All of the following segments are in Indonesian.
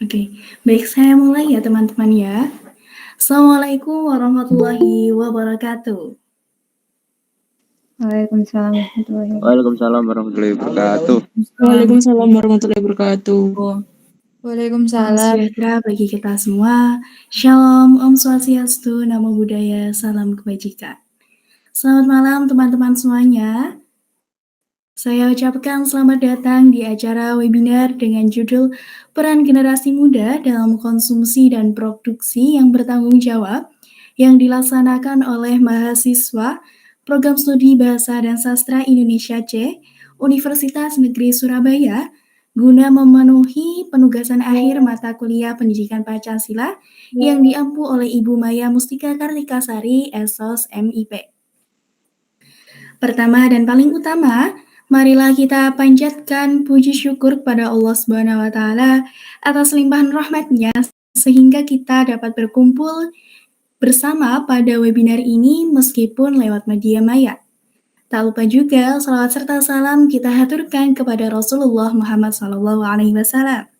Oke, baik saya mulai ya teman-teman ya. Assalamualaikum warahmatullahi wabarakatuh. Waalaikumsalam warahmatullahi wabarakatuh. Waalaikumsalam warahmatullahi wabarakatuh. Waalaikumsalam warahmatullahi wabarakatuh. Waalaikumsalam. Salam sejahtera bagi kita semua. Shalom, Om Swastiastu, Namo Buddhaya, salam kebajikan. Selamat malam teman-teman semuanya. Saya ucapkan selamat datang di acara webinar dengan judul Peran Generasi Muda dalam Konsumsi dan Produksi yang Bertanggung Jawab yang dilaksanakan oleh mahasiswa Program Studi Bahasa dan Sastra Indonesia C, Universitas Negeri Surabaya, guna memenuhi penugasan akhir mata kuliah Pendidikan Pancasila yang diampu oleh Ibu Maya Mustika Kartikasari, Esos MIP. Pertama dan paling utama, marilah kita panjatkan puji syukur kepada Allah Subhanahu wa Ta'ala atas limpahan rahmat-Nya sehingga kita dapat berkumpul bersama pada webinar ini meskipun lewat media maya. Tak lupa juga salawat serta salam kita haturkan kepada Rasulullah Muhammad SAW.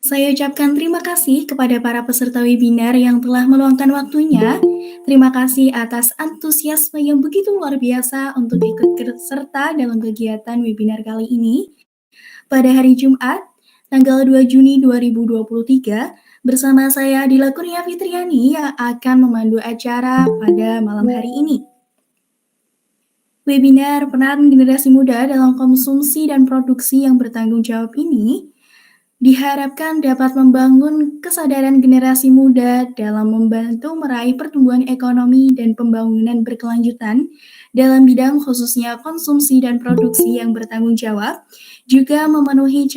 Saya ucapkan terima kasih kepada para peserta webinar yang telah meluangkan waktunya. Terima kasih atas antusiasme yang begitu luar biasa untuk ikut serta dalam kegiatan webinar kali ini. Pada hari Jumat, tanggal 2 Juni 2023, bersama saya Adila Kurnia Fitriani yang akan memandu acara pada malam hari ini. Webinar Peran Generasi Muda dalam Konsumsi dan Produksi yang Bertanggung Jawab ini diharapkan dapat membangun kesadaran generasi muda dalam membantu meraih pertumbuhan ekonomi dan pembangunan berkelanjutan dalam bidang khususnya konsumsi dan produksi yang bertanggung jawab, juga mengetahui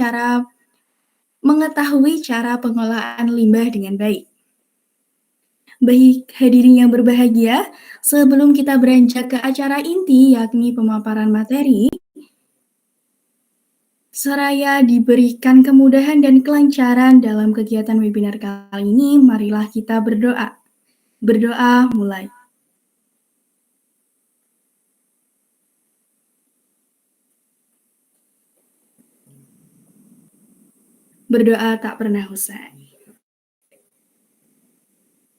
cara pengolahan limbah dengan baik. Baik hadirin yang berbahagia, sebelum kita beranjak ke acara inti yakni pemaparan materi, seraya diberikan kemudahan dan kelancaran dalam kegiatan webinar kali ini, marilah kita berdoa. Berdoa mulai. Berdoa tak pernah usai.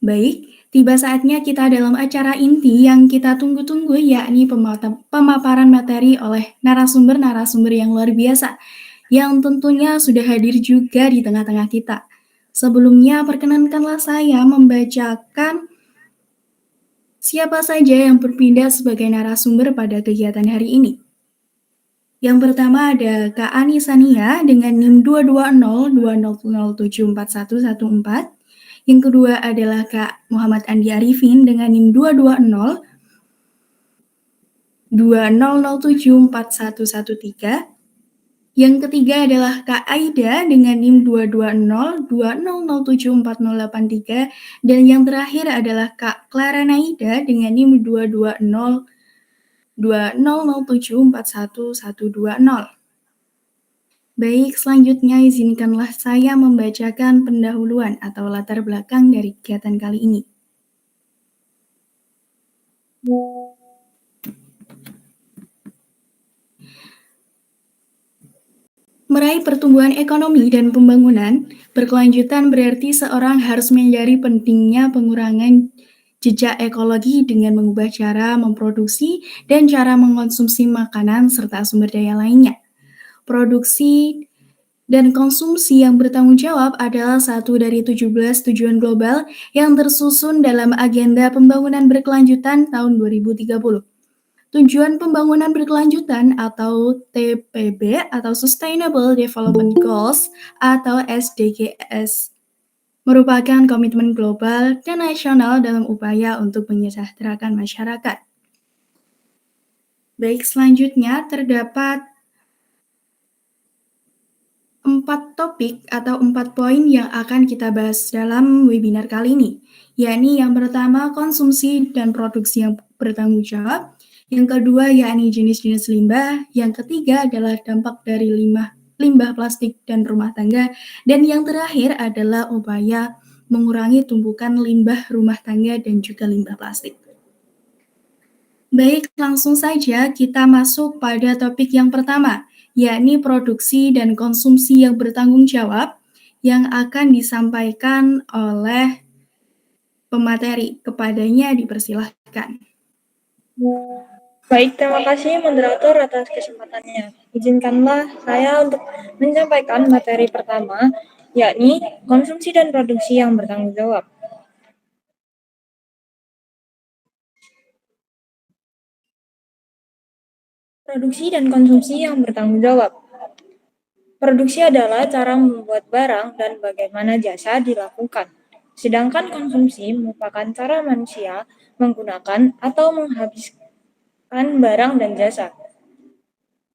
Baik, tiba saatnya kita dalam acara inti yang kita tunggu-tunggu, yakni pemaparan materi oleh narasumber-narasumber yang luar biasa, yang tentunya sudah hadir juga di tengah-tengah kita. Sebelumnya, perkenankanlah saya membacakan siapa saja yang berpindah sebagai narasumber pada kegiatan hari ini. Yang pertama ada Kak Ani Sania dengan NIM 22020074114. Yang kedua adalah Kak Muhammad Andi Arifin dengan NIM 22020074113. Yang ketiga adalah Kak Aida dengan NIM 22020074083. Dan yang terakhir adalah Kak Clara Naida dengan NIM 2202007411120. Baik, selanjutnya izinkanlah saya membacakan pendahuluan atau latar belakang dari kegiatan kali ini. Meraih pertumbuhan ekonomi dan pembangunan berkelanjutan berarti seorang harus menyadari pentingnya pengurangan jejak ekologi dengan mengubah cara memproduksi dan cara mengkonsumsi makanan serta sumber daya lainnya. Produksi dan konsumsi yang bertanggung jawab adalah satu dari 17 tujuan global yang tersusun dalam Agenda Pembangunan Berkelanjutan tahun 2030. Tujuan Pembangunan Berkelanjutan atau TPB atau Sustainable Development Goals atau SDGs merupakan komitmen global dan nasional dalam upaya untuk menyejahterakan masyarakat. Baik, selanjutnya terdapat 4 topik atau 4 poin yang akan kita bahas dalam webinar kali ini, yakni yang pertama konsumsi dan produksi yang bertanggung jawab, yang kedua yakni jenis-jenis limbah, yang ketiga adalah dampak dari limbah plastik dan rumah tangga, dan yang terakhir adalah upaya mengurangi tumpukan limbah rumah tangga dan juga limbah plastik. Baik, langsung saja kita masuk pada topik yang pertama, yakni produksi dan konsumsi yang bertanggung jawab, yang akan disampaikan oleh pemateri. Kepadanya dipersilahkan. Baik, terima kasih moderator atas kesempatannya. Izinkanlah saya untuk menyampaikan materi pertama, yakni konsumsi dan produksi yang bertanggung jawab. Produksi dan konsumsi yang bertanggung jawab. Produksi adalah cara membuat barang dan bagaimana jasa dilakukan. Sedangkan konsumsi merupakan cara manusia menggunakan atau menghabiskan barang dan jasa.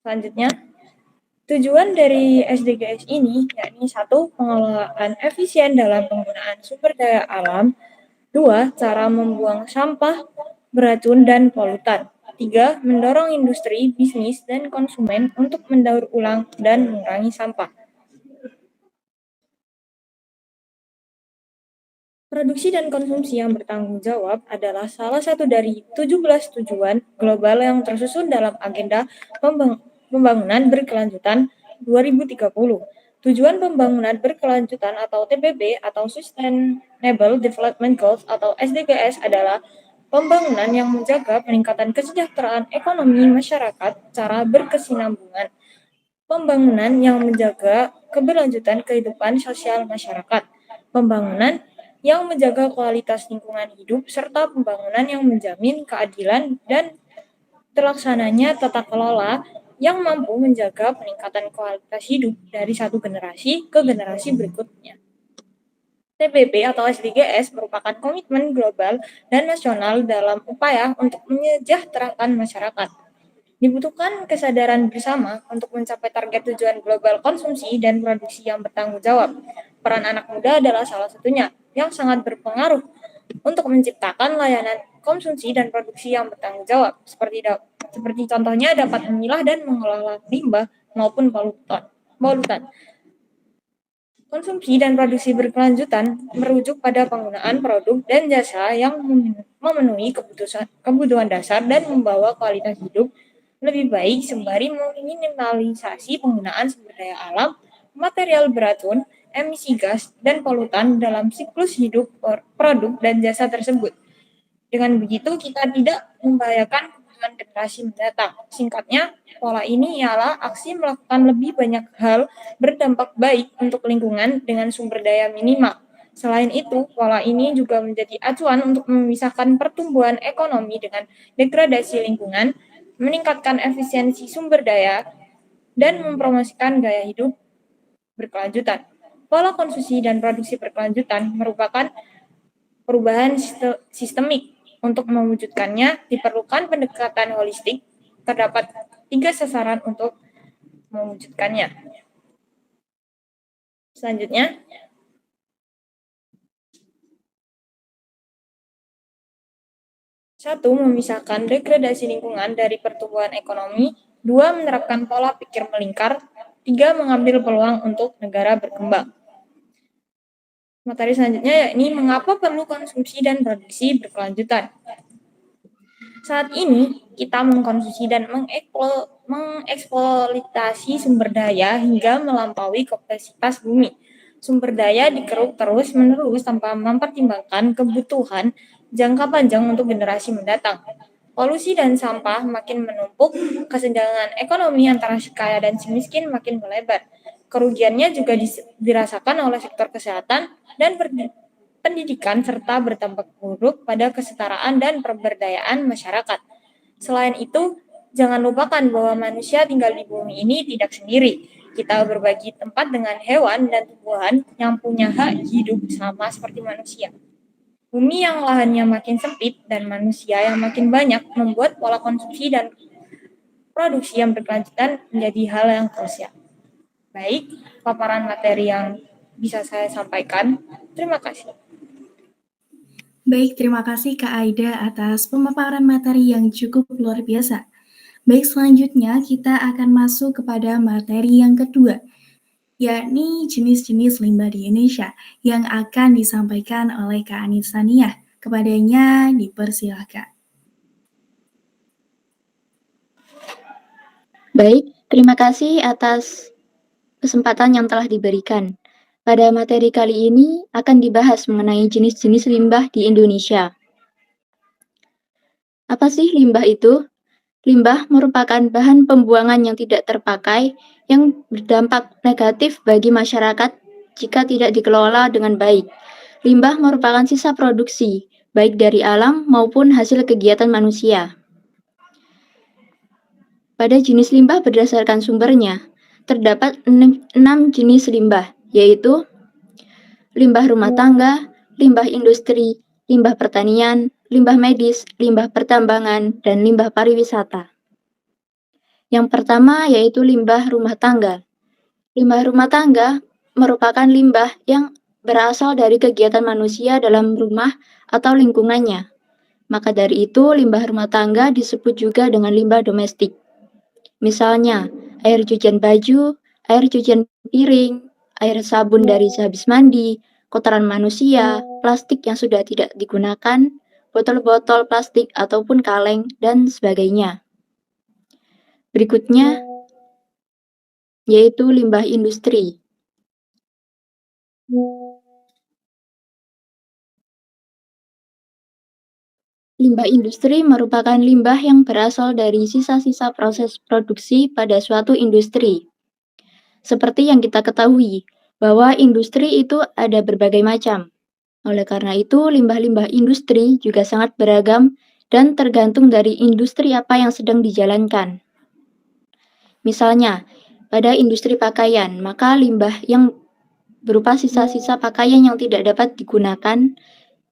Selanjutnya, tujuan dari SDGs ini yakni 1. Pengelolaan efisien dalam penggunaan sumber daya alam. 2. Cara membuang sampah, beracun, dan polutan. 3. Mendorong industri, bisnis, dan konsumen untuk mendaur ulang dan mengurangi sampah. Produksi dan konsumsi yang bertanggung jawab adalah salah satu dari 17 tujuan global yang tersusun dalam Agenda Pembangunan Berkelanjutan 2030. Tujuan Pembangunan Berkelanjutan atau TPB atau Sustainable Development Goals atau SDGs adalah pembangunan yang menjaga peningkatan kesejahteraan ekonomi masyarakat secara berkesinambungan. Pembangunan yang menjaga keberlanjutan kehidupan sosial masyarakat. Pembangunan yang menjaga kualitas lingkungan hidup, serta pembangunan yang menjamin keadilan dan terlaksananya tata kelola yang mampu menjaga peningkatan kualitas hidup dari satu generasi ke generasi berikutnya. TPB atau SDGs merupakan komitmen global dan nasional dalam upaya untuk menyejahterakan masyarakat. Dibutuhkan kesadaran bersama untuk mencapai target tujuan global konsumsi dan produksi yang bertanggung jawab. Peran anak muda adalah salah satunya yang sangat berpengaruh untuk menciptakan layanan konsumsi dan produksi yang bertanggung jawab. Seperti contohnya dapat memilah dan mengelola limbah maupun polutan. Konsumsi dan produksi berkelanjutan merujuk pada penggunaan produk dan jasa yang memenuhi kebutuhan dasar dan membawa kualitas hidup lebih baik sembari meminimalisasi penggunaan sumber daya alam, material beracun, emisi gas, dan polutan dalam siklus hidup produk dan jasa tersebut. Dengan begitu, kita tidak membahayakan kebutuhan generasi mendatang. Singkatnya, pola ini ialah aksi melakukan lebih banyak hal berdampak baik untuk lingkungan dengan sumber daya minimal. Selain itu, pola ini juga menjadi acuan untuk memisahkan pertumbuhan ekonomi dengan degradasi lingkungan, meningkatkan efisiensi sumber daya, dan mempromosikan gaya hidup berkelanjutan. Pola konsumsi dan produksi berkelanjutan merupakan perubahan sistemik. Untuk mewujudkannya, diperlukan pendekatan holistik. Terdapat 3 sasaran untuk mewujudkannya. Selanjutnya, satu, memisahkan degradasi lingkungan dari pertumbuhan ekonomi. 2, menerapkan pola pikir melingkar. 3, mengambil peluang untuk negara berkembang. Materi selanjutnya yakni mengapa perlu konsumsi dan produksi berkelanjutan. Saat ini, kita mengkonsumsi dan mengeksploitasi sumber daya hingga melampaui kapasitas bumi. Sumber daya dikeruk terus-menerus tanpa mempertimbangkan kebutuhan jangka panjang untuk generasi mendatang. Polusi dan sampah makin menumpuk, kesenjangan ekonomi antara si kaya dan si miskin makin melebar. Kerugiannya juga dirasakan oleh sektor kesehatan dan pendidikan serta berdampak buruk pada kesetaraan dan pemberdayaan masyarakat. Selain itu, jangan lupakan bahwa manusia tinggal di bumi ini tidak sendiri. Kita berbagi tempat dengan hewan dan tumbuhan yang punya hak hidup sama seperti manusia. Bumi yang lahannya makin sempit dan manusia yang makin banyak membuat pola konsumsi dan produksi yang berkelanjutan menjadi hal yang krusial. Baik, paparan materi yang bisa saya sampaikan. Terima kasih. Baik, terima kasih Kak Aida atas pemaparan materi yang cukup luar biasa. Baik, selanjutnya kita akan masuk kepada materi yang kedua, yakni jenis-jenis limbah di Indonesia yang akan disampaikan oleh Kak Anisania. Kepadanya dipersilakan. Baik, Terima kasih atas kesempatan yang telah diberikan. Pada materi kali ini akan dibahas mengenai jenis-jenis limbah di Indonesia. Apa sih limbah itu? Limbah merupakan bahan pembuangan yang tidak terpakai yang berdampak negatif bagi masyarakat jika tidak dikelola dengan baik. Limbah merupakan sisa produksi, baik dari alam maupun hasil kegiatan manusia. Pada jenis limbah berdasarkan sumbernya, terdapat 6 jenis limbah, yaitu limbah rumah tangga, limbah industri, limbah pertanian, limbah medis, limbah pertambangan, dan limbah pariwisata. Yang pertama yaitu limbah rumah tangga. Limbah rumah tangga merupakan limbah yang berasal dari kegiatan manusia dalam rumah atau lingkungannya. Maka dari itu, limbah rumah tangga disebut juga dengan limbah domestik. Misalnya, air cucian baju, air cucian piring, air sabun dari sehabis mandi, kotoran manusia, plastik yang sudah tidak digunakan, botol-botol plastik ataupun kaleng, dan sebagainya. Berikutnya, yaitu limbah industri. Limbah industri merupakan limbah yang berasal dari sisa-sisa proses produksi pada suatu industri. Seperti yang kita ketahui, bahwa industri itu ada berbagai macam. Oleh karena itu, limbah-limbah industri juga sangat beragam dan tergantung dari industri apa yang sedang dijalankan. Misalnya, pada industri pakaian, maka limbah yang berupa sisa-sisa pakaian yang tidak dapat digunakan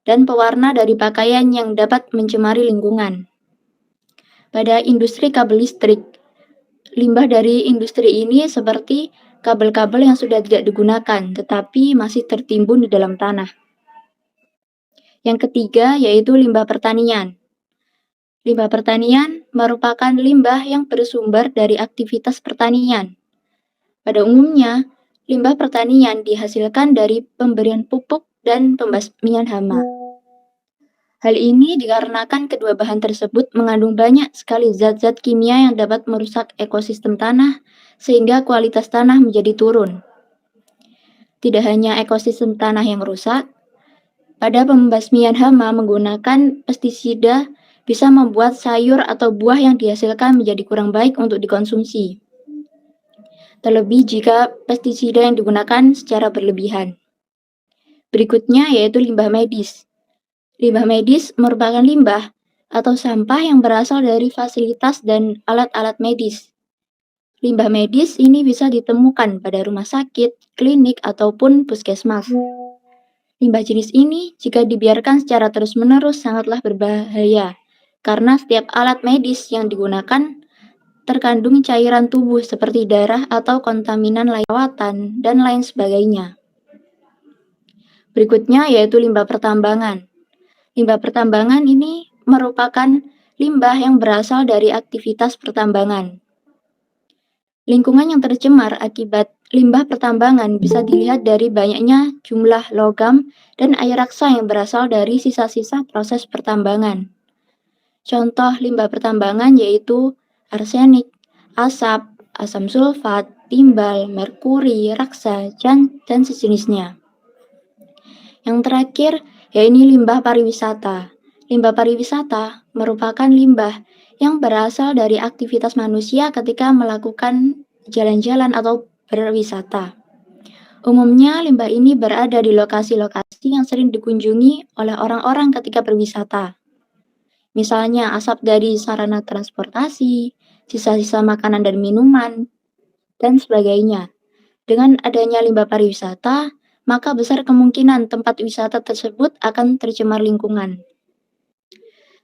dan pewarna dari pakaian yang dapat mencemari lingkungan. Pada industri kabel listrik, limbah dari industri ini seperti kabel-kabel yang sudah tidak digunakan tetapi masih tertimbun di dalam tanah. Yang ketiga yaitu limbah pertanian. Limbah pertanian merupakan limbah yang bersumber dari aktivitas pertanian. Pada umumnya, limbah pertanian dihasilkan dari pemberian pupuk dan pembasmian hama. Hal ini dikarenakan kedua bahan tersebut mengandung banyak sekali zat-zat kimia yang dapat merusak ekosistem tanah, sehingga kualitas tanah menjadi turun. Tidak hanya ekosistem tanah yang rusak, pada pembasmian hama menggunakan pestisida bisa membuat sayur atau buah yang dihasilkan menjadi kurang baik untuk dikonsumsi. Terlebih jika pestisida yang digunakan secara berlebihan. Berikutnya yaitu limbah medis. Limbah medis merupakan limbah atau sampah yang berasal dari fasilitas dan alat-alat medis. Limbah medis ini bisa ditemukan pada rumah sakit, klinik, ataupun puskesmas. Limbah jenis ini jika dibiarkan secara terus-menerus sangatlah berbahaya, karena setiap alat medis yang digunakan terkandung cairan tubuh seperti darah atau kontaminan lewatan dan lain sebagainya. Berikutnya yaitu limbah pertambangan. Limbah pertambangan ini merupakan limbah yang berasal dari aktivitas pertambangan. Lingkungan yang tercemar akibat limbah pertambangan bisa dilihat dari banyaknya jumlah logam dan air raksa yang berasal dari sisa-sisa proses pertambangan. Contoh limbah pertambangan yaitu arsenik, asap, asam sulfat, timbal, merkuri, raksa, dan sejenisnya. Yang terakhir, yaitu limbah pariwisata. Limbah pariwisata merupakan limbah yang berasal dari aktivitas manusia ketika melakukan jalan-jalan atau berwisata. Umumnya, limbah ini berada di lokasi-lokasi yang sering dikunjungi oleh orang-orang ketika berwisata. Misalnya asap dari sarana transportasi, sisa-sisa makanan dan minuman, dan sebagainya. Dengan adanya limbah pariwisata, maka besar kemungkinan tempat wisata tersebut akan tercemar lingkungan.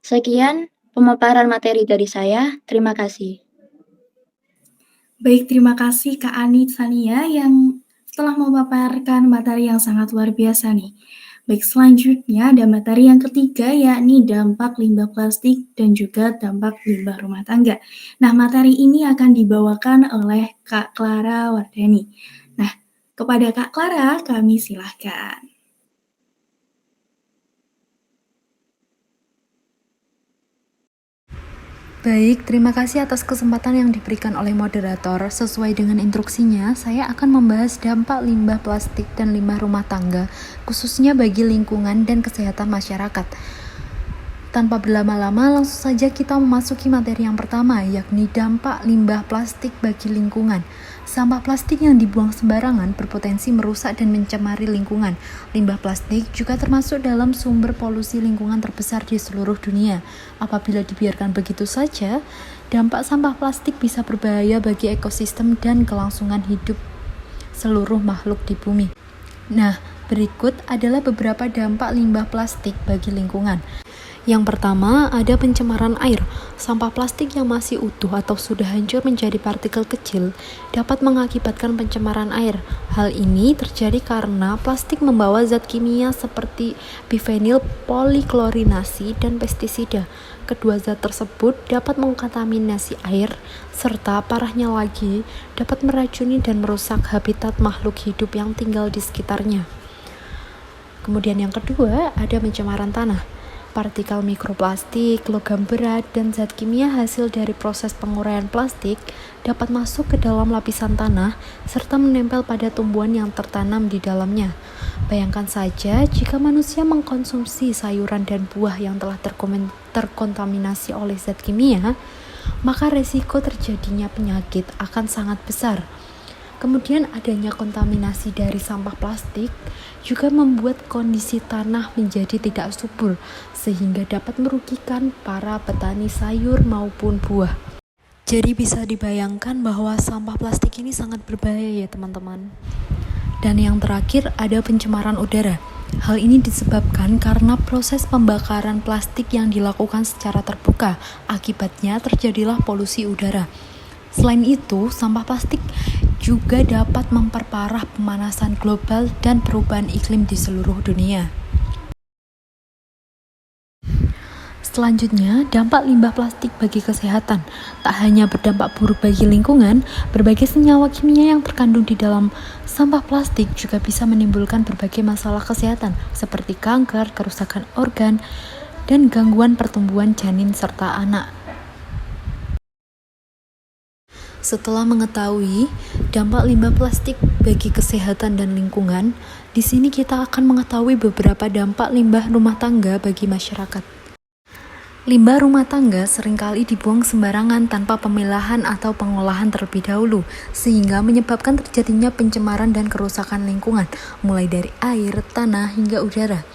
Sekian pemaparan materi dari saya. Terima kasih. Baik, terima kasih Kak Ani Sania yang telah memaparkan materi yang sangat luar biasa nih. Baik, selanjutnya ada materi yang ketiga yakni dampak limbah plastik dan juga dampak limbah rumah tangga. Nah, materi ini akan dibawakan oleh Kak Clara Wardani. Nah, kepada Kak Clara kami silahkan. Baik, terima kasih atas kesempatan yang diberikan oleh moderator. Sesuai dengan instruksinya, saya akan membahas dampak limbah plastik dan limbah rumah tangga, khususnya bagi lingkungan dan kesehatan masyarakat. Tanpa berlama-lama, langsung saja kita memasuki materi yang pertama, yakni dampak limbah plastik bagi lingkungan. Sampah plastik yang dibuang sembarangan berpotensi merusak dan mencemari lingkungan. Limbah plastik juga termasuk dalam sumber polusi lingkungan terbesar di seluruh dunia. Apabila dibiarkan begitu saja, dampak sampah plastik bisa berbahaya bagi ekosistem dan kelangsungan hidup seluruh makhluk di bumi. Nah, berikut adalah beberapa dampak limbah plastik bagi lingkungan. Yang pertama, ada pencemaran air. Sampah plastik yang masih utuh atau sudah hancur menjadi partikel kecil dapat mengakibatkan pencemaran air. Hal ini terjadi karena plastik membawa zat kimia seperti bifenil poliklorinasi dan pestisida. Kedua zat tersebut dapat mengkontaminasi air, serta parahnya lagi dapat meracuni dan merusak habitat makhluk hidup yang tinggal di sekitarnya. Kemudian yang kedua, ada pencemaran tanah. Partikel mikroplastik, logam berat, dan zat kimia hasil dari proses penguraian plastik dapat masuk ke dalam lapisan tanah serta menempel pada tumbuhan yang tertanam di dalamnya. Bayangkan saja jika manusia mengkonsumsi sayuran dan buah yang telah terkontaminasi oleh zat kimia, maka resiko terjadinya penyakit akan sangat besar. Kemudian adanya kontaminasi dari sampah plastik juga membuat kondisi tanah menjadi tidak subur sehingga dapat merugikan para petani sayur maupun buah. Jadi bisa dibayangkan bahwa sampah plastik ini sangat berbahaya ya teman-teman. Dan yang terakhir ada pencemaran udara. Hal ini disebabkan karena proses pembakaran plastik yang dilakukan secara terbuka. Akibatnya terjadilah polusi udara. Selain itu, sampah plastik juga dapat memperparah pemanasan global dan perubahan iklim di seluruh dunia. Selanjutnya, dampak limbah plastik bagi kesehatan. Tak hanya berdampak buruk bagi lingkungan, berbagai senyawa kimia yang terkandung di dalam sampah plastik juga bisa menimbulkan berbagai masalah kesehatan seperti kanker, kerusakan organ, dan gangguan pertumbuhan janin serta anak. Setelah mengetahui dampak limbah plastik bagi kesehatan dan lingkungan, di sini kita akan mengetahui beberapa dampak limbah rumah tangga bagi masyarakat. Limbah rumah tangga seringkali dibuang sembarangan tanpa pemilahan atau pengolahan terlebih dahulu, sehingga menyebabkan terjadinya pencemaran dan kerusakan lingkungan, mulai dari air, tanah, hingga udara.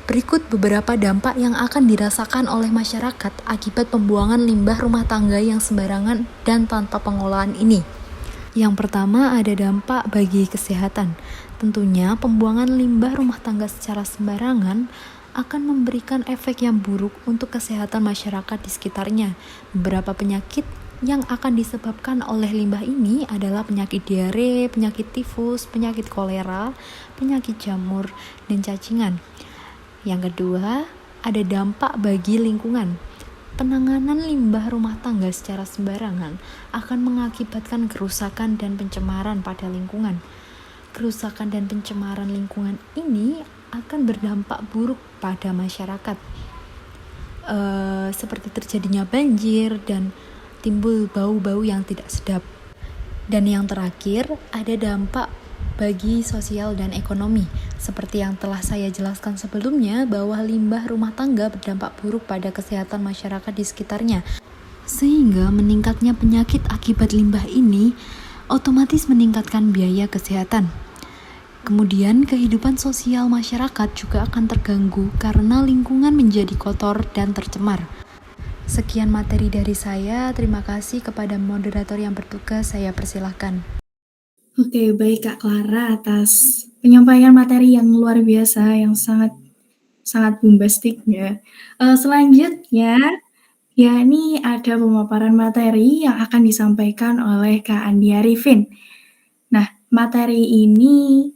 Berikut beberapa dampak yang akan dirasakan oleh masyarakat akibat pembuangan limbah rumah tangga yang sembarangan dan tanpa pengolahan ini. Yang pertama ada dampak bagi kesehatan. Tentunya pembuangan limbah rumah tangga secara sembarangan akan memberikan efek yang buruk untuk kesehatan masyarakat di sekitarnya. Beberapa penyakit yang akan disebabkan oleh limbah ini adalah penyakit diare, penyakit tifus, penyakit kolera, penyakit jamur, dan cacingan. Yang kedua, ada dampak bagi lingkungan. Penanganan limbah rumah tangga secara sembarangan akan mengakibatkan kerusakan dan pencemaran pada lingkungan. Kerusakan dan pencemaran lingkungan ini akan berdampak buruk pada masyarakat, seperti terjadinya banjir dan timbul bau-bau yang tidak sedap. Dan yang terakhir, ada dampak bagi sosial dan ekonomi. Seperti yang telah saya jelaskan sebelumnya, bahwa limbah rumah tangga berdampak buruk pada kesehatan masyarakat di sekitarnya. Sehingga meningkatnya penyakit akibat limbah ini otomatis meningkatkan biaya kesehatan. Kemudian kehidupan sosial masyarakat juga akan terganggu karena lingkungan menjadi kotor dan tercemar. Sekian materi dari saya, terima kasih kepada moderator yang bertugas, saya persilahkan. Oke, baik Kak Clara atas penyampaian materi yang luar biasa, yang sangat bombastik ya. Selanjutnya, ini ada pemaparan materi yang akan disampaikan oleh Kak Andi Arifin. Nah, materi ini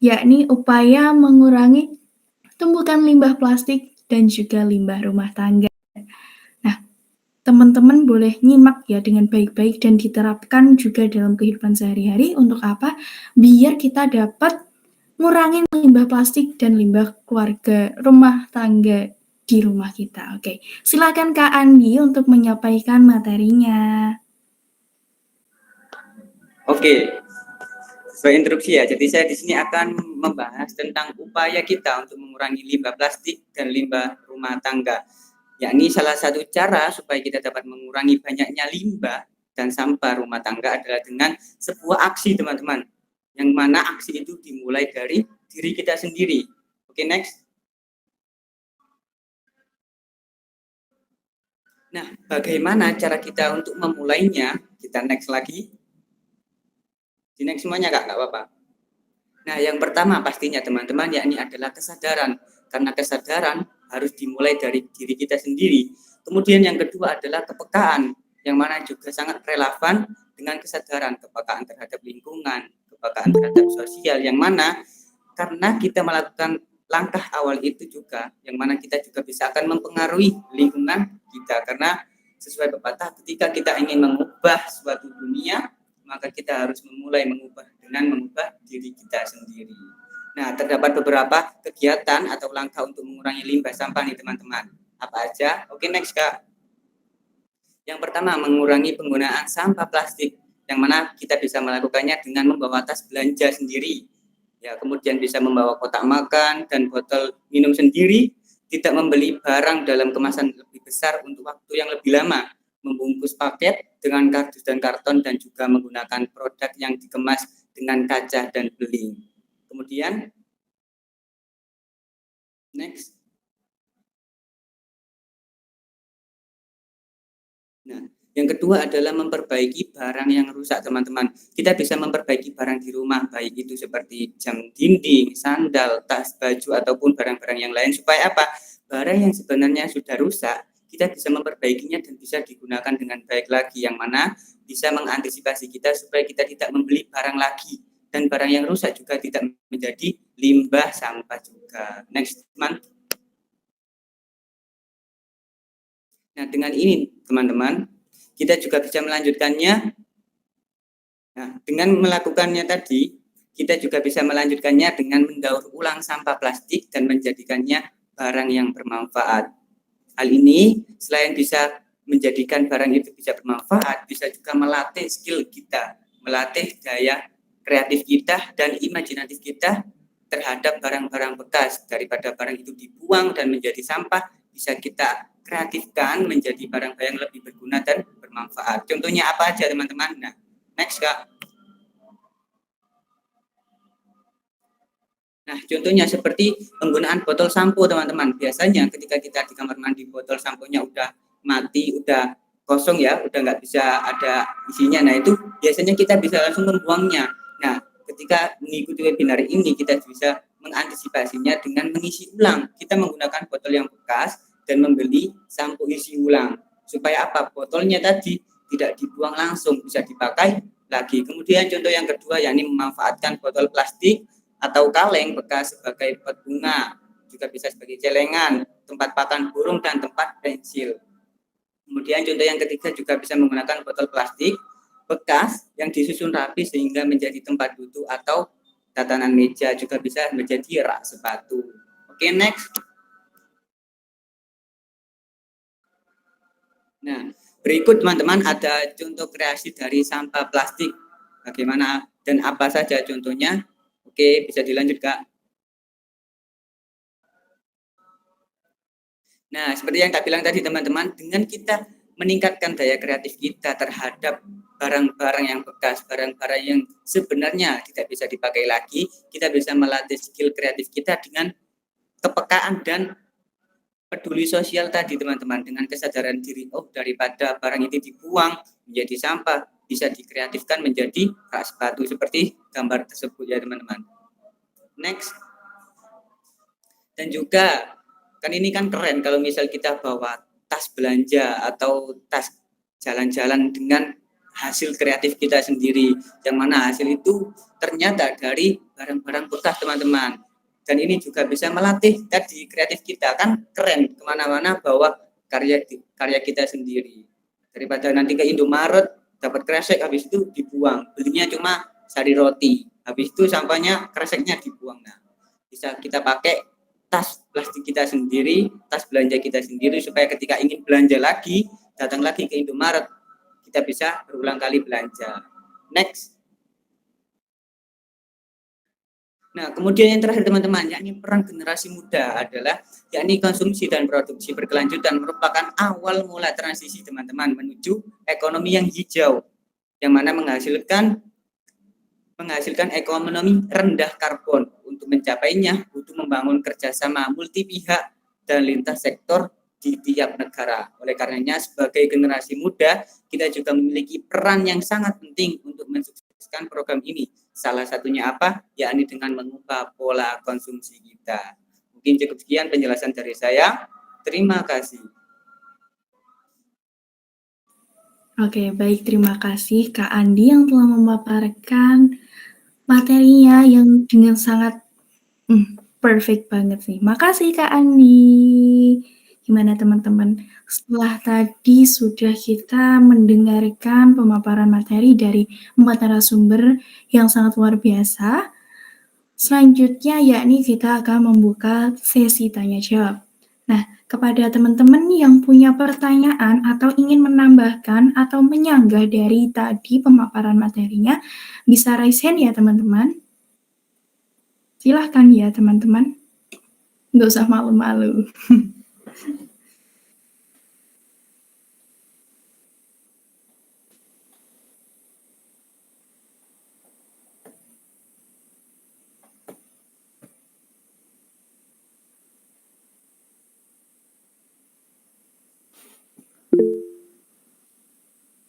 yakni upaya mengurangi tumbukan limbah plastik dan juga limbah rumah tangga. Nah, teman-teman boleh nyimak ya dengan baik-baik dan diterapkan juga dalam kehidupan sehari-hari. Untuk apa? Biar kita dapat ngurangin limbah plastik dan limbah keluarga rumah tangga di rumah kita. Oke, silakan Kak Andi untuk menyampaikan materinya. Oke, sebagai introduksi ya. Jadi saya di sini akan membahas tentang upaya kita untuk mengurangi limbah plastik dan limbah rumah tangga. Yakni salah satu cara supaya kita dapat mengurangi banyaknya limbah dan sampah rumah tangga adalah dengan sebuah aksi, teman-teman. Yang mana aksi itu dimulai dari diri kita sendiri. Oke, next. Nah, bagaimana cara kita untuk memulainya? Kita next lagi. Di next semuanya, Kak, nggak apa-apa. Nah, yang pertama pastinya teman-teman, yakni adalah kesadaran. Karena kesadaran harus dimulai dari diri kita sendiri. Kemudian yang kedua adalah kepekaan, yang mana juga sangat relevan dengan kesadaran, kepekaan terhadap lingkungan, kepekaan terhadap sosial, yang mana karena kita melakukan langkah awal itu juga, yang mana kita juga bisa akan mempengaruhi lingkungan kita. Karena sesuai pepatah, ketika kita ingin mengubah suatu dunia, maka kita harus memulai mengubah dengan mengubah diri kita sendiri. Nah, terdapat beberapa kegiatan atau langkah untuk mengurangi limbah sampah nih teman-teman. Apa aja? Oke, next Kak. Yang pertama, mengurangi penggunaan sampah plastik, yang mana kita bisa melakukannya dengan membawa tas belanja sendiri. Ya, kemudian bisa membawa kotak makan dan botol minum sendiri, tidak membeli barang dalam kemasan lebih besar untuk waktu yang lebih lama, membungkus paket dengan kardus dan karton, dan juga menggunakan produk yang dikemas dengan kaca dan beling. Kemudian, next. Nah, yang kedua adalah memperbaiki barang yang rusak, teman-teman. Kita bisa memperbaiki barang di rumah, baik itu seperti jam dinding, sandal, tas, baju, ataupun barang-barang yang lain. Supaya apa? Barang yang sebenarnya sudah rusak, kita bisa memperbaikinya dan bisa digunakan dengan baik lagi, yang mana bisa mengantisipasi kita supaya kita tidak membeli barang lagi. Dan barang yang rusak juga tidak menjadi limbah sampah juga. Next, teman. Nah, dengan ini, teman-teman, kita juga bisa melanjutkannya. Nah, dengan melakukannya tadi, kita juga bisa melanjutkannya dengan mendaur ulang sampah plastik dan menjadikannya barang yang bermanfaat. Hal ini, selain bisa menjadikan barang itu bisa bermanfaat, bisa juga melatih skill kita, melatih daya kreatif kita dan imajinatif kita terhadap barang-barang bekas. Daripada barang itu dibuang dan menjadi sampah, bisa kita kreatifkan menjadi barang-barang yang lebih berguna dan bermanfaat. Contohnya apa aja, teman-teman? Nah, next Kak. Nah, contohnya seperti penggunaan botol sampo, teman-teman. Biasanya ketika kita di kamar mandi, botol samponya udah mati, udah kosong ya, udah nggak bisa ada isinya. Nah, itu biasanya kita bisa langsung membuangnya. Nah, ketika mengikuti webinar ini, kita bisa mengantisipasinya dengan mengisi ulang. Kita menggunakan botol yang bekas dan membeli sampo isi ulang. Supaya apa? Botolnya tadi tidak dibuang langsung, bisa dipakai lagi. Kemudian contoh yang kedua, yakni memanfaatkan botol plastik atau kaleng bekas sebagai pot bunga, juga bisa sebagai celengan, tempat pakan burung, dan tempat pensil. Kemudian contoh yang ketiga juga bisa menggunakan botol plastik bekas yang disusun rapi sehingga menjadi tempat duduk atau tatanan meja, juga bisa menjadi rak sepatu. Oke, next. Nah, berikut teman-teman ada contoh kreasi dari sampah plastik. Bagaimana dan apa saja contohnya? Oke, bisa dilanjut Kak. Nah, seperti yang Kak bilang tadi teman-teman, dengan kita meningkatkan daya kreatif kita terhadap barang-barang yang bekas, barang-barang yang sebenarnya tidak bisa dipakai lagi, kita bisa melatih skill kreatif kita dengan kepekaan dan peduli sosial tadi teman-teman, dengan kesadaran diri, oh daripada barang ini dibuang menjadi sampah, bisa dikreatifkan menjadi rak sepatu seperti gambar tersebut ya teman-teman. Next. Dan juga kan ini kan keren kalau misal kita bawa tas belanja atau tas jalan-jalan dengan hasil kreatif kita sendiri, yang mana hasil itu ternyata dari barang-barang bekas teman-teman. Dan ini juga bisa melatih tadi kreatif kita, kan keren kemana-mana bawa karya kita sendiri. Daripada nanti ke Indomaret dapat kresek habis itu dibuang, belinya cuma sari roti, habis itu sampahnya kreseknya dibuang. Nah, bisa kita pakai tas plastik kita sendiri, tas belanja kita sendiri, supaya ketika ingin belanja lagi, datang lagi ke Indomaret, kita bisa berulang kali belanja. Next. Nah, kemudian yang terakhir teman-teman, yakni peran generasi muda adalah yakni konsumsi dan produksi berkelanjutan merupakan awal mula transisi teman-teman menuju ekonomi yang hijau, yang mana menghasilkan ekonomi rendah karbon. Untuk mencapainya butuh membangun kerjasama multi pihak dan lintas sektor di tiap negara. Oleh karenanya sebagai generasi muda kita juga memiliki peran yang sangat penting untuk mensukseskan program ini. Salah satunya apa? Yakni dengan mengubah pola konsumsi kita. Mungkin cukup sekian penjelasan dari saya. Terima kasih. Oke, baik. Terima kasih Kak Andi yang telah memaparkan materinya yang dengan sangat perfect banget sih. Makasih Kak Andi. Gimana teman-teman? Setelah tadi sudah kita mendengarkan pemaparan materi dari 4 narasumber yang sangat luar biasa. Selanjutnya yakni kita akan membuka sesi tanya jawab. Nah, kepada teman-teman yang punya pertanyaan atau ingin menambahkan atau menyanggah dari tadi pemaparan materinya, bisa raise hand ya teman-teman. Silahkan ya teman-teman. Nggak usah malu-malu.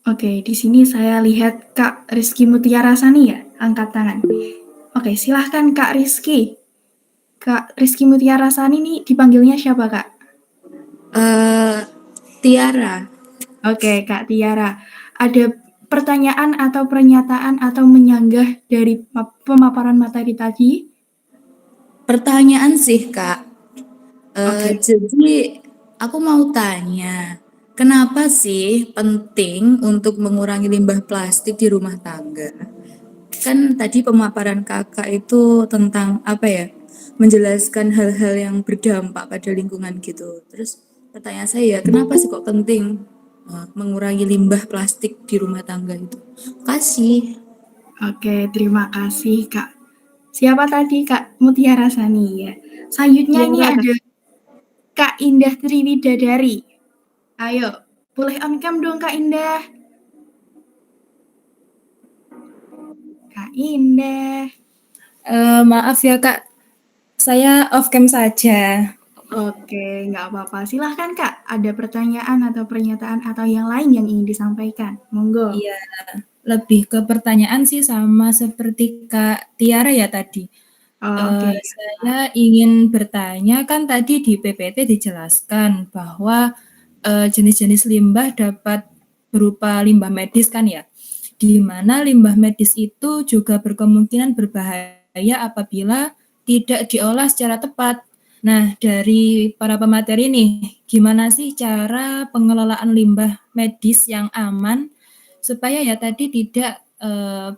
Oke, di sini saya lihat Kak Rizky Mutiara Sani ya, angkat tangan. Oke, silahkan Kak Rizky. Kak Rizky Mutiara Sani nih dipanggilnya siapa Kak? Tiara. Oke, Kak Tiara. Ada pertanyaan atau pernyataan atau menyanggah dari pemaparan materi tadi? Pertanyaan sih, Kak. Oke. Jadi aku mau tanya, kenapa sih penting untuk mengurangi limbah plastik di rumah tangga? Kan tadi pemaparan Kakak itu tentang apa ya? Menjelaskan hal-hal yang berdampak pada lingkungan gitu. Terus pertanyaan saya, kenapa sih kok penting mengurangi limbah plastik di rumah tangga itu? Kasih. Oke, terima kasih Kak. Siapa tadi Kak Mutiara Sani ya? Selanjutnya ini Tiara, ada Kak Indah Triwidadari. Ayo, boleh on cam dong Kak Indah. Kak Indah. Maaf ya Kak, saya off cam saja. Oke, nggak apa-apa. Silahkan Kak, ada pertanyaan atau pernyataan atau yang lain yang ingin disampaikan. Monggo. Iya, lebih ke pertanyaan sih sama seperti Kak Tiara ya tadi. Oke. Saya ingin bertanya, kan tadi di PPT dijelaskan bahwa jenis-jenis limbah dapat berupa limbah medis kan ya, di mana limbah medis itu juga berkemungkinan berbahaya apabila tidak diolah secara tepat. Nah, dari para pemateri nih, gimana sih cara pengelolaan limbah medis yang aman supaya ya tadi tidak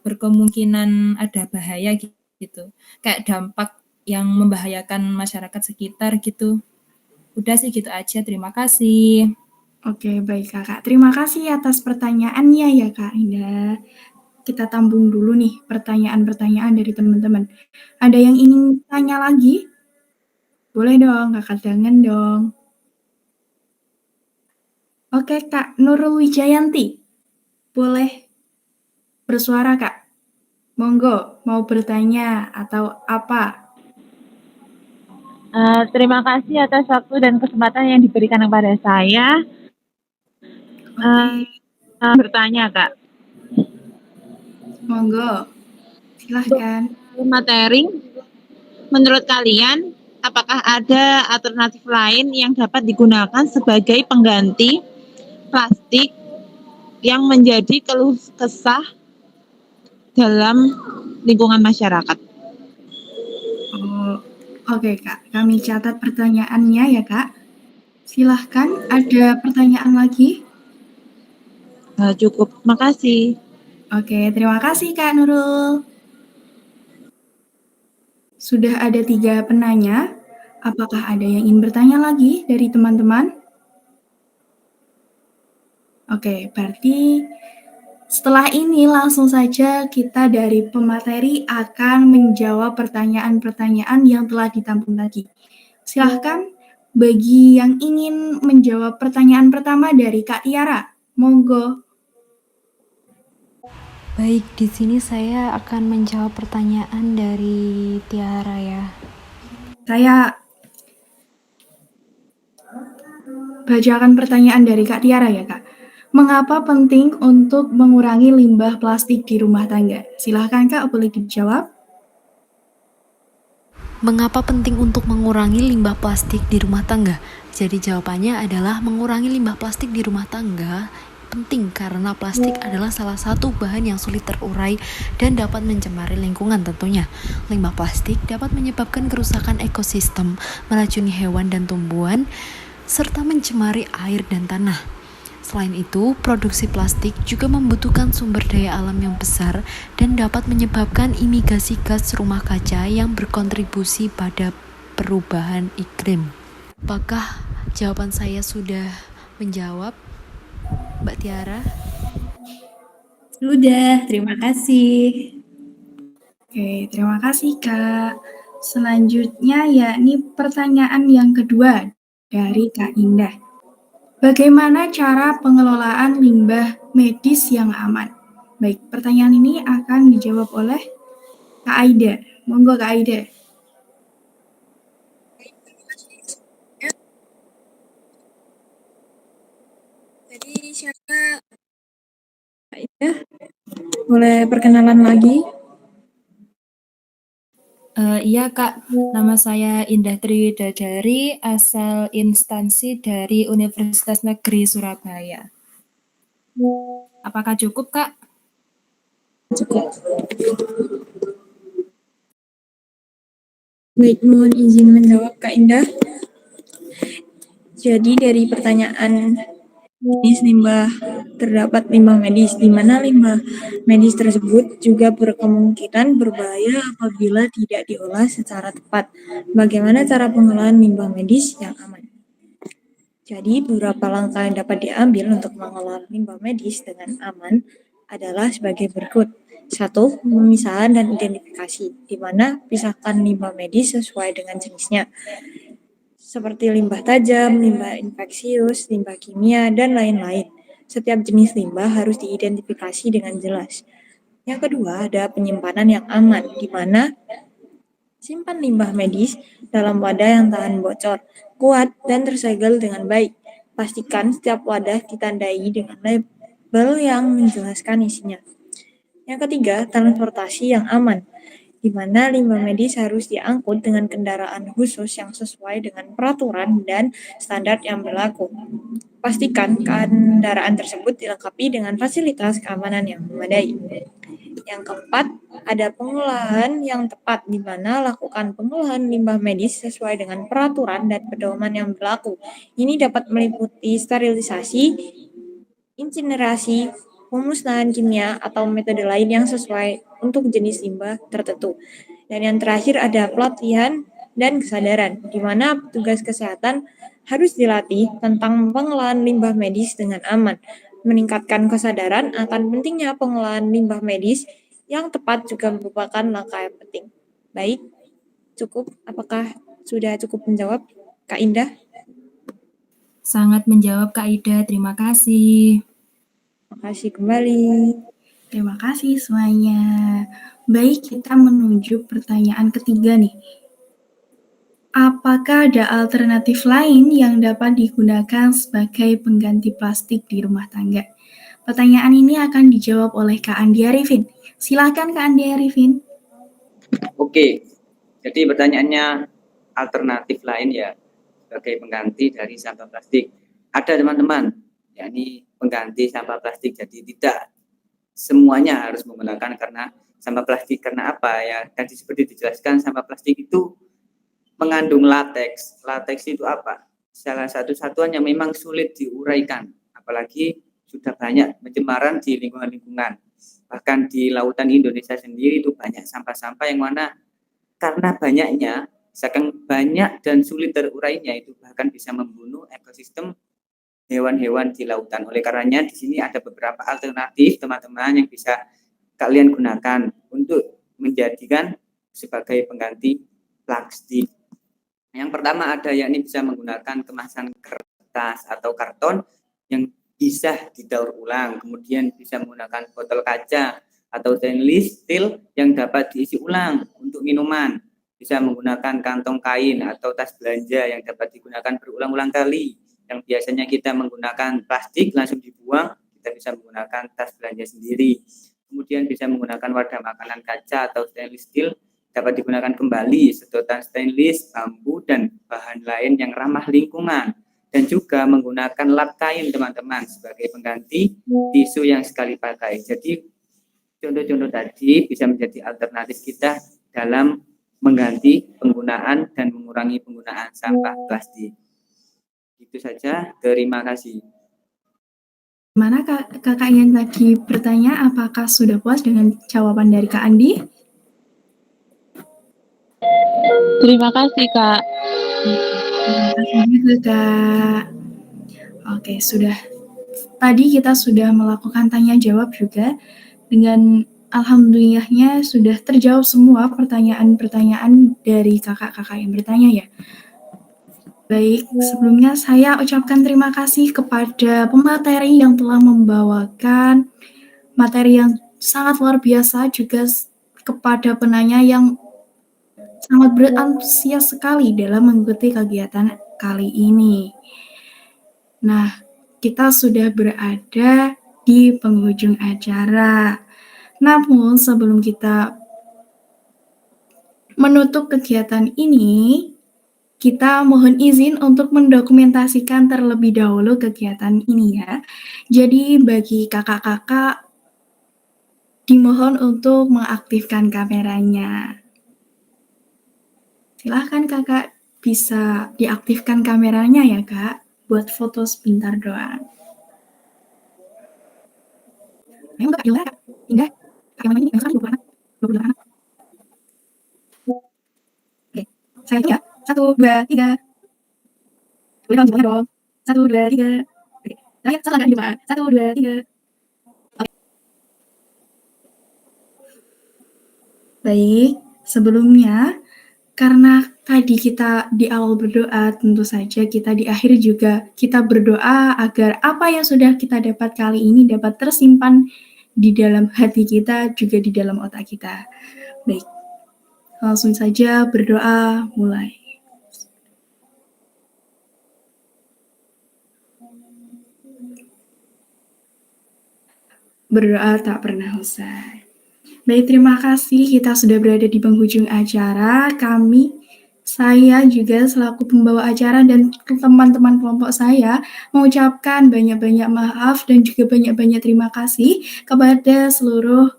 berkemungkinan ada bahaya gitu, kayak dampak yang membahayakan masyarakat sekitar gitu. Udah sih gitu aja, terima kasih. Oke, baik Kakak. Terima kasih atas pertanyaannya ya Kak Indah. Kita tampung dulu nih pertanyaan-pertanyaan dari teman-teman. Ada yang ingin tanya lagi? Boleh dong, Kakak jangan dong. Oke Kak Nurul Wijayanti, boleh bersuara Kak. Monggo, mau bertanya atau apa? Terima kasih atas waktu dan kesempatan yang diberikan kepada saya. Oke, Bertanya, Kak. monggo. Silahkan. Materi, menurut kalian, apakah ada alternatif lain yang dapat digunakan sebagai pengganti plastik yang menjadi keluh kesah dalam lingkungan masyarakat? Oh, oke Kak, kami catat pertanyaannya ya Kak. Silahkan, ada pertanyaan lagi? Cukup, makasih. Oke, terima kasih Kak Nurul. Sudah ada 3 penanya. Apakah ada yang ingin bertanya lagi dari teman-teman? Oke, berarti setelah ini langsung saja kita dari pemateri akan menjawab pertanyaan-pertanyaan yang telah ditampung tadi. Silahkan bagi yang ingin menjawab pertanyaan pertama dari Kak Tiara, monggo. Baik, di sini saya akan menjawab pertanyaan dari Tiara ya. Saya bacakan pertanyaan dari Kak Tiara ya, Kak. Mengapa penting untuk mengurangi limbah plastik di rumah tangga? Silahkan Kak, boleh dijawab. Mengapa penting untuk mengurangi limbah plastik di rumah tangga? Jadi jawabannya adalah mengurangi limbah plastik di rumah tangga penting karena plastik adalah salah satu bahan yang sulit terurai dan dapat mencemari lingkungan tentunya. Limbah plastik dapat menyebabkan kerusakan ekosistem, meracuni hewan dan tumbuhan, serta mencemari air dan tanah. Selain itu, produksi plastik juga membutuhkan sumber daya alam yang besar dan dapat menyebabkan imigasi gas rumah kaca yang berkontribusi pada perubahan iklim. Apakah jawaban saya sudah menjawab, Mbak Tiara? Sudah, terima kasih. Oke, terima kasih Kak. Selanjutnya yakni pertanyaan yang kedua dari Kak Indah. Bagaimana cara pengelolaan limbah medis yang aman? Baik, pertanyaan ini akan dijawab oleh Kak Aida. Monggo Kak Aida. Jadi siapa? Boleh perkenalan lagi? Iya Kak, nama saya Indah Triwidadari, asal instansi dari Universitas Negeri Surabaya. Apakah cukup Kak? Cukup. Baik, mohon izin menjawab Kak Indah. Jadi dari pertanyaan jenis limbah terdapat limbah medis, di mana limbah medis tersebut juga berkemungkinan berbahaya apabila tidak diolah secara tepat. Bagaimana cara pengelolaan limbah medis yang aman? Jadi beberapa langkah yang dapat diambil untuk mengelola limbah medis dengan aman adalah sebagai berikut. 1. Pemisahan dan identifikasi, di mana pisahkan limbah medis sesuai dengan jenisnya, seperti limbah tajam, limbah infeksius, limbah kimia, dan lain-lain. Setiap jenis limbah harus diidentifikasi dengan jelas. Yang kedua, ada penyimpanan yang aman, di mana simpan limbah medis dalam wadah yang tahan bocor, kuat, dan tersegel dengan baik. Pastikan setiap wadah ditandai dengan label yang menjelaskan isinya. Yang ketiga, transportasi yang aman, di mana limbah medis harus diangkut dengan kendaraan khusus yang sesuai dengan peraturan dan standar yang berlaku. Pastikan kendaraan tersebut dilengkapi dengan fasilitas keamanan yang memadai. Yang keempat, ada pengolahan yang tepat, di mana lakukan pengolahan limbah medis sesuai dengan peraturan dan pedoman yang berlaku. Ini dapat meliputi sterilisasi, insinerasi, pemusnahan kimia, atau metode lain yang sesuai untuk jenis limbah tertentu. Dan yang terakhir ada pelatihan dan kesadaran, di mana petugas kesehatan harus dilatih tentang pengolahan limbah medis dengan aman, meningkatkan kesadaran akan pentingnya pengolahan limbah medis yang tepat juga merupakan langkah yang penting. Baik, cukup. Apakah sudah cukup menjawab, Kak Indah? Sangat menjawab Kak Ida, terima kasih. Terima kasih kembali. Terima kasih semuanya. Baik, kita menuju pertanyaan ketiga nih. Apakah ada alternatif lain yang dapat digunakan sebagai pengganti plastik di rumah tangga? Pertanyaan ini akan dijawab oleh Kak Andi Arifin. Silakan Kak Andi Arifin. Oke, jadi pertanyaannya alternatif lain ya sebagai pengganti dari sampah plastik. Ada teman-teman, yakni pengganti sampah plastik. Jadi tidak semuanya harus menggunakan karena sampah plastik. Karena apa ya? Tadi seperti dijelaskan, sampah plastik itu mengandung lateks. Lateks itu apa? Salah satu satuan yang memang sulit diuraikan, apalagi sudah banyak pencemaran di lingkungan-lingkungan. Bahkan di lautan Indonesia sendiri itu banyak sampah-sampah yang mana karena banyaknya Saking banyak dan sulit terurainya itu bahkan bisa membunuh ekosistem hewan-hewan di lautan. Oleh karenanya di sini ada beberapa alternatif teman-teman yang bisa kalian gunakan untuk menjadikan sebagai pengganti plastik. Yang pertama ada yakni bisa menggunakan kemasan kertas atau karton yang bisa didaur ulang, kemudian bisa menggunakan botol kaca atau stainless steel yang dapat diisi ulang untuk minuman, bisa menggunakan kantong kain atau tas belanja yang dapat digunakan berulang-ulang kali. Yang biasanya kita menggunakan plastik langsung dibuang, kita bisa menggunakan tas belanja sendiri. Kemudian bisa menggunakan wadah makanan kaca atau stainless steel dapat digunakan kembali, sedotan stainless, bambu, dan bahan lain yang ramah lingkungan. Dan juga menggunakan lap kain teman-teman sebagai pengganti tisu yang sekali pakai. Jadi contoh-contoh tadi bisa menjadi alternatif kita dalam mengganti penggunaan dan mengurangi penggunaan sampah plastik. Itu saja, terima kasih. Mana kakak yang tadi bertanya, apakah sudah puas dengan jawaban dari Kak Andi? Terima kasih, Kak. Terima kasih juga, Kak. Oke, sudah. Tadi kita sudah melakukan tanya jawab juga. Dengan alhamdulillahnya sudah terjawab semua pertanyaan-pertanyaan dari kakak-kakak yang bertanya ya. Baik, sebelumnya saya ucapkan terima kasih kepada pemateri yang telah membawakan materi yang sangat luar biasa, juga kepada penanya yang sangat berantusias sekali dalam mengikuti kegiatan kali ini. Nah, kita sudah berada di penghujung acara. Namun sebelum kita menutup kegiatan ini, kita mohon izin untuk mendokumentasikan terlebih dahulu kegiatan ini ya. Jadi bagi kakak-kakak dimohon untuk mengaktifkan kameranya. Silahkan kakak, bisa diaktifkan kameranya ya kak, buat foto sebentar doang. Ayo kak, gila kak, indah. Kak yang ini, yang sekarang 20 anak. 20 anak. Oke, saya hitung ya. 1, 2, 3. Boleh dong, jumlahnya dong. 1, 2, 3. Oke, terakhir, satu lagi jumlah. 1, 2, 3. Oke. Baik, sebelumnya, karena tadi kita di awal berdoa, tentu saja kita di akhir juga kita berdoa agar apa yang sudah kita dapat kali ini dapat tersimpan di dalam hati kita, juga di dalam otak kita. Baik, langsung saja berdoa, mulai. Berdoa tak pernah usai. Baik, terima kasih. Kita sudah berada di penghujung acara. Saya juga selaku pembawa acara dan teman-teman kelompok saya mengucapkan banyak-banyak maaf dan juga banyak-banyak terima kasih kepada seluruh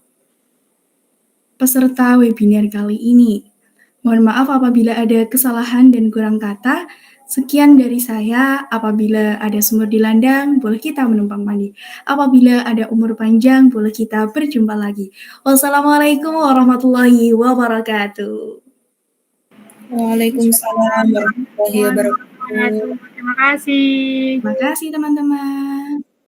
peserta webinar kali ini. Mohon maaf apabila ada kesalahan dan kurang kata. Sekian dari saya. Apabila ada sumur di landang, boleh kita menumpang mandi. Apabila ada umur panjang, boleh kita berjumpa lagi. Wassalamualaikum warahmatullahi wabarakatuh. Waalaikumsalam warahmatullahi wabarakatuh. Terima kasih. Terima kasih teman-teman.